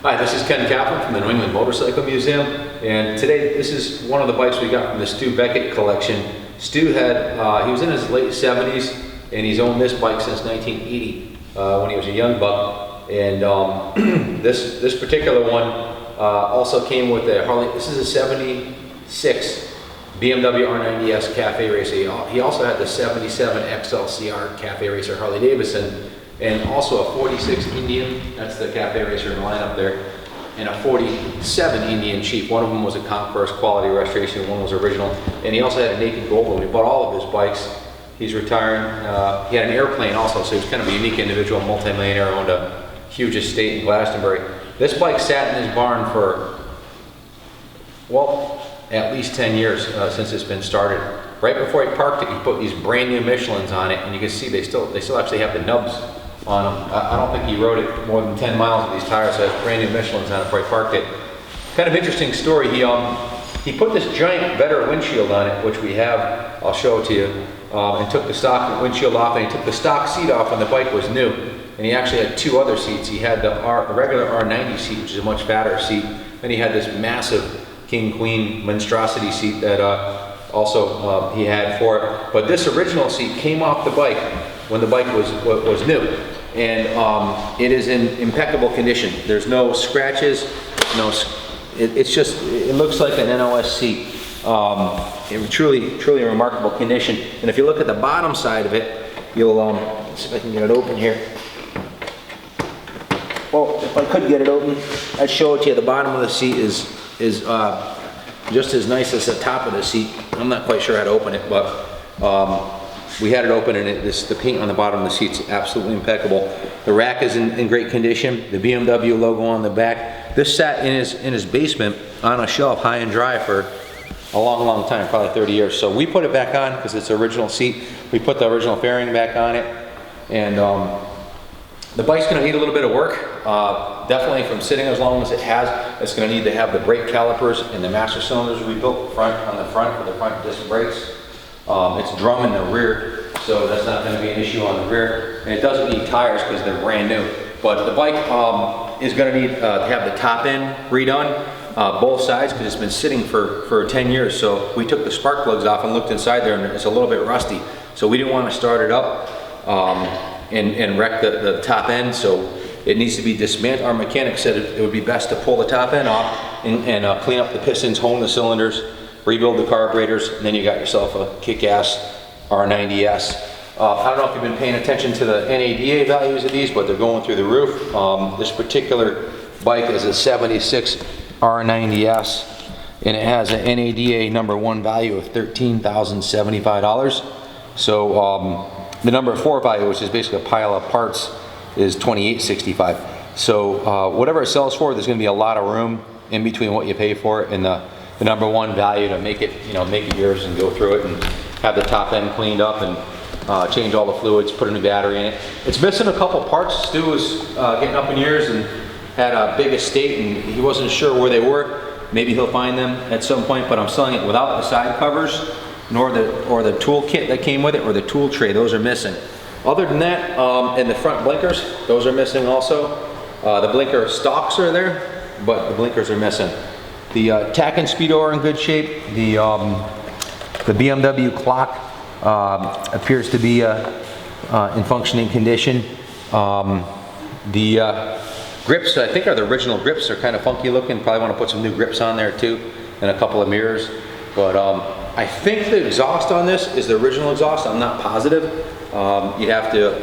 Hi, this is Ken Kaplan from the New England Motorcycle Museum, and today this is one of the bikes we got from the Stu Beckett collection. Stu had, he was in his late 70s, and he's owned this bike since 1980 when he was a young buck. And this particular one also came with a Harley. This is a 76 BMW R90S Cafe Racer. He also had the 77 XLCR Cafe Racer Harley Davidson, and also a 46 Indian, that's the Cafe Racer in the lineup there, and a 47 Indian Chief. One of them was a Conquest quality restoration, one was original, and he also had a naked gold one. He bought all of his bikes. He's retiring. He had an airplane also, so he was kind of a unique individual, multi-millionaire, owned a huge estate in Glastonbury. This bike sat in his barn for, well, at least 10 years since it's been started. Right before he parked it, he put these brand new Michelins on it, and you can see they still actually have the nubs on them. I don't think he rode it more than 10 miles with these tires, so it has brand new Michelins on it before he parked it. Kind of interesting story. He put this giant Vetter windshield on it, which we have. I'll show it to you. And took the stock windshield off, and he took the stock seat off when the bike was new. And he actually had two other seats. He had the regular R90 seat, which is a much fatter seat. Then he had this massive King Queen monstrosity seat that also he had for it. But this original seat came off the bike when the bike was new, and it is in impeccable condition. There's no scratches, it looks like an NOS seat. Truly a remarkable condition. And if you look at the bottom side of it, you'll let's see if I can get it open here. Well, if I could get it open, I'd show it to you. The bottom of the seat is just as nice as the top of the seat. I'm not quite sure how to open it, but we had it open, and the paint on the bottom of the seat's absolutely impeccable. The rack is in great condition. The BMW logo on the back. This sat in his basement on a shelf, high and dry, for a long time, probably 30 years. So we put it back on because it's the original seat. We put the original fairing back on it, and the bike's going to need a little bit of work. Definitely from sitting as long as it has, it's going to need to have the brake calipers and the master cylinders rebuilt on the front for the front disc brakes. It's drum in the rear, so that's not going to be an issue on the rear. And it doesn't need tires because they're brand new. But the bike is going to need to have the top end redone, both sides, because it's been sitting for 10 years. So we took the spark plugs off and looked inside there, and it's a little bit rusty. So we didn't want to start it up and wreck the top end. So it needs to be dismantled. Our mechanic said it would be best to pull the top end off and clean up the pistons, hone the cylinders, rebuild the carburetors, and then you got yourself a kick-ass R90S. I don't know if you've been paying attention to the NADA values of these, but they're going through the roof. This particular bike is a 76 R90S, and it has an NADA #1 value of $13,075. So the #4 value, which is basically a pile of parts, is $28,665. So whatever it sells for, there's going to be a lot of room in between what you pay for it and the #1 value to make it yours and go through it and have the top end cleaned up and change all the fluids, put a new battery in it. It's missing a couple parts. Stu was getting up in years and had a big estate, and he wasn't sure where they were. Maybe he'll find them at some point, but I'm selling it without the side covers, or the tool kit that came with it, or the tool tray. Those are missing. Other than that, and the front blinkers, those are missing also. The blinker stalks are there, but the blinkers are missing. The tack and speedo are in good shape. The BMW clock appears to be in functioning condition. The grips, I think, are the original grips. They're kind of funky looking. Probably want to put some new grips on there too, and a couple of mirrors. But I think the exhaust on this is the original exhaust. I'm not positive. You'd have to,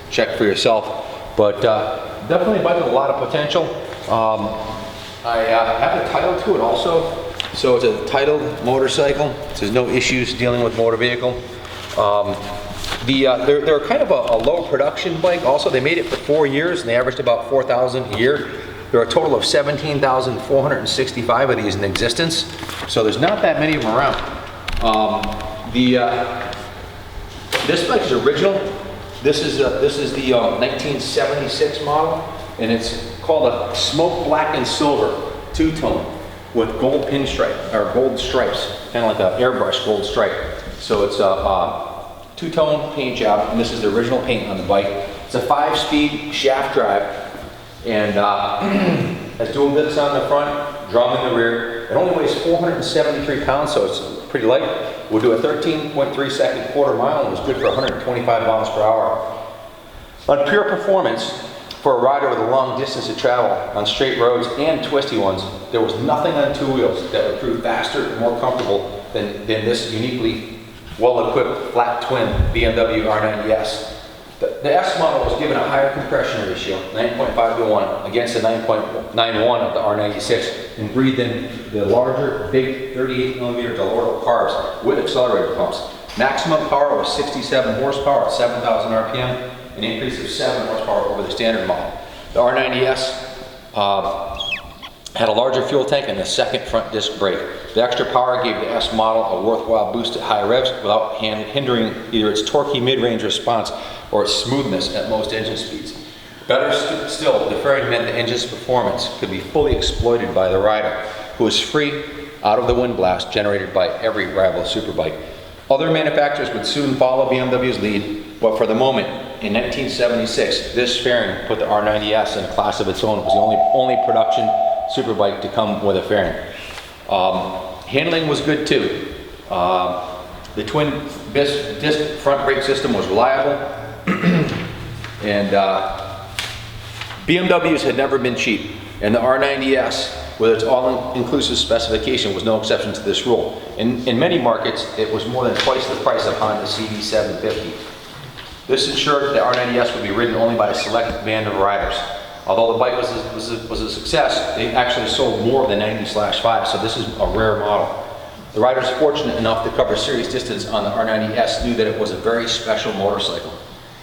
check for yourself. But definitely a bike with a lot of potential. I have the title to it also. So it's a titled motorcycle. So there's no issues dealing with motor vehicle. They're kind of a low production bike. Also, they made it for 4 years, and they averaged about 4,000 a year. There are a total of 17,465 of these in existence. So there's not that many of them around. This bike is original. This is the 1976 model, and it's called a smoke black and silver two-tone with gold pinstripe or gold stripes, kind of like an airbrush gold stripe. So it's a two-tone paint job, and this is the original paint on the bike. It's a 5-speed shaft drive, and Has dual discs on the front, drum in the rear. It only weighs 473 pounds, so it's pretty light. We'll do a 13.3 second quarter mile and was good for 125 miles per hour. On pure performance, for a rider with a long distance to travel on straight roads and twisty ones, there was nothing on two wheels that would prove faster and more comfortable than this uniquely well-equipped flat twin BMW R90S. The S model was given a higher compression ratio, 9.5 to 1, against the 9.91 of the R96, and breathed in the larger, big 38mm Delorto carbs with accelerator pumps. Maximum power was 67 horsepower at 7,000 RPM, an increase of 7 horsepower over the standard model. The R90S had a larger fuel tank and a second front disc brake. The extra power gave the S model a worthwhile boost at high revs without hindering either its torquey mid-range response or its smoothness at most engine speeds. Better still, the fairing meant the engine's performance could be fully exploited by the rider, who was free out of the wind blast generated by every rival superbike. Other manufacturers would soon follow BMW's lead, but for the moment, in 1976, this fairing put the R90S in a class of its own. It was the only production superbike to come with a fairing. Handling was good too. The twin disc front brake system was reliable, and BMWs had never been cheap, and the R90S, with its all-inclusive specification, was no exception to this rule. In many markets, it was more than twice the price of Honda's CB750. This ensured the R90S would be ridden only by a select band of riders. Although the bike was a success, they actually sold more of the 90/5, so this is a rare model. The riders fortunate enough to cover serious distance on the R90S knew that it was a very special motorcycle.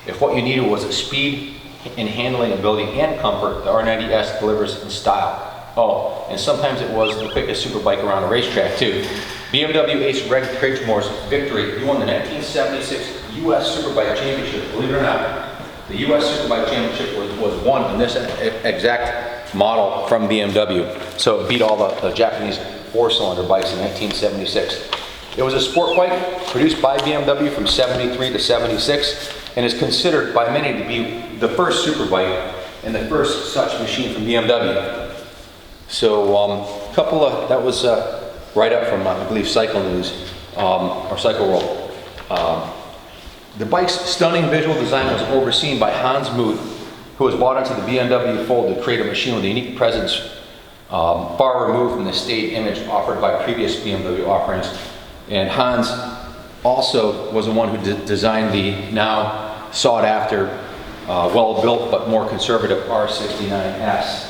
If what you needed was a speed and handling ability and comfort, the R90S delivers in style. Oh, and sometimes it was the quickest superbike around a racetrack too. BMW ace Greg Craigmore's victory. He won the 1976 U.S. Superbike Championship. Believe it or not, the U.S. Superbike Championship was won in this exact model from BMW. So it beat all the Japanese four-cylinder bikes in 1976. It was a sport bike produced by BMW from 73 to 76 and is considered by many to be the first superbike and the first such machine from BMW. So that was right up from, I believe, Cycle News or Cycle World. The bike's stunning visual design was overseen by Hans Muth, who was brought into the BMW fold to create a machine with a unique presence far removed from the staid image offered by previous BMW offerings. And Hans also was the one who designed the now sought-after, well-built but more conservative R90S,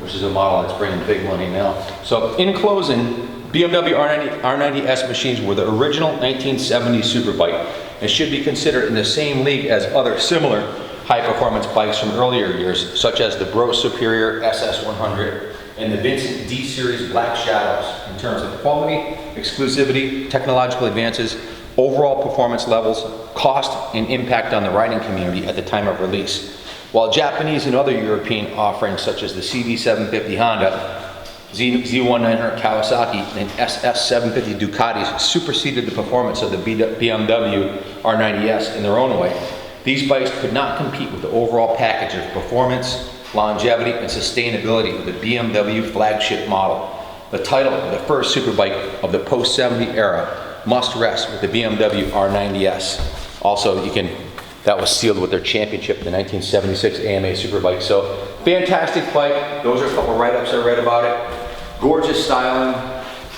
which is a model that's bringing big money now. So in closing, BMW R90S machines were the original 1970s superbike and should be considered in the same league as other similar high-performance bikes from earlier years, such as the Bro Superior SS100 and the Vincent D-Series Black Shadows in terms of quality, exclusivity, technological advances, overall performance levels, cost, and impact on the riding community at the time of release. While Japanese and other European offerings such as the CB750 Honda, Z1900 Kawasaki, and SS750 Ducatis superseded the performance of the BMW R90S in their own way, these bikes could not compete with the overall package of performance, longevity, and sustainability of the BMW flagship model. The title of the first superbike of the post-70 era must rest with the BMW R90S. Also, that was sealed with their championship, the 1976 AMA Superbike. So, fantastic bike. Those are a couple write-ups I read about it. Gorgeous styling,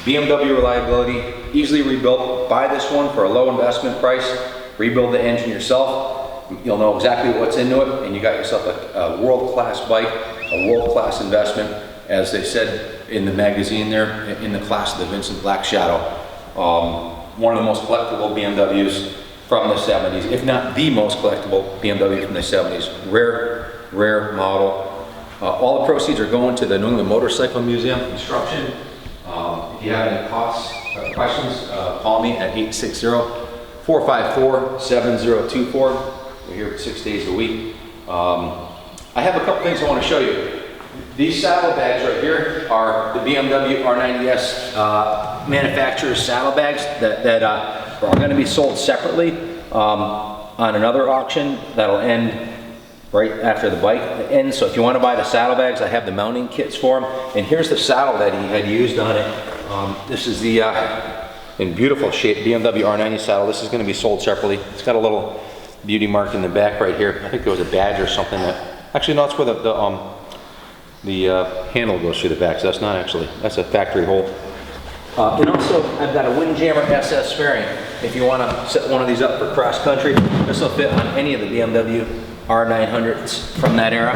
BMW reliability, easily rebuilt. Buy this one for a low investment price. Rebuild the engine yourself. You'll know exactly what's into it, and you got yourself a world-class bike, a world-class investment, as they said in the magazine there, in the class of the Vincent Black Shadow. One of the most collectible BMWs from the 70s, if not the most collectible BMW from the 70s. Rare model. All the proceeds are going to the New England Motorcycle Museum Construction. If you have any questions, call me at 860-454-7024. We're here 6 days a week. I have a couple things I want to show you. These saddlebags right here are the BMW R90S manufacturer's saddlebags that are going to be sold separately on another auction that'll end right after the bike ends. So if you want to buy the saddlebags, I have the mounting kits for them. And here's the saddle that he had used on it. This is the, in beautiful shape, BMW R90 saddle. This is going to be sold separately. It's got a little beauty mark in the back right here. I think there was a badge or something that, actually no, it's where the handle goes through the back, so that's not actually, that's a factory hole. And also, I've got a Windjammer SS fairing. If you want to set one of these up for cross country, this will fit on any of the BMW R900s from that era.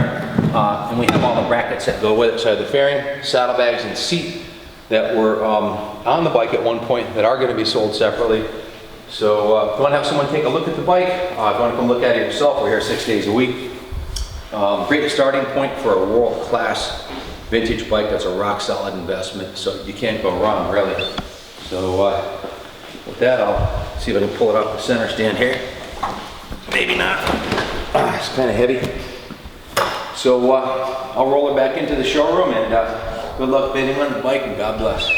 And we have all the brackets that go with it. So I have the fairing, saddlebags, and seat that were on the bike at one point that are going to be sold separately. So if you want to have someone take a look at the bike, if you want to come look at it yourself, we're here 6 days a week. Great starting point for a world-class vintage bike that's a rock-solid investment, so you can't go wrong, really. So with that, I'll see if I can pull it off the center stand here. Maybe not. It's kind of heavy. So I'll roll it back into the showroom, and good luck bidding on the bike, and God bless.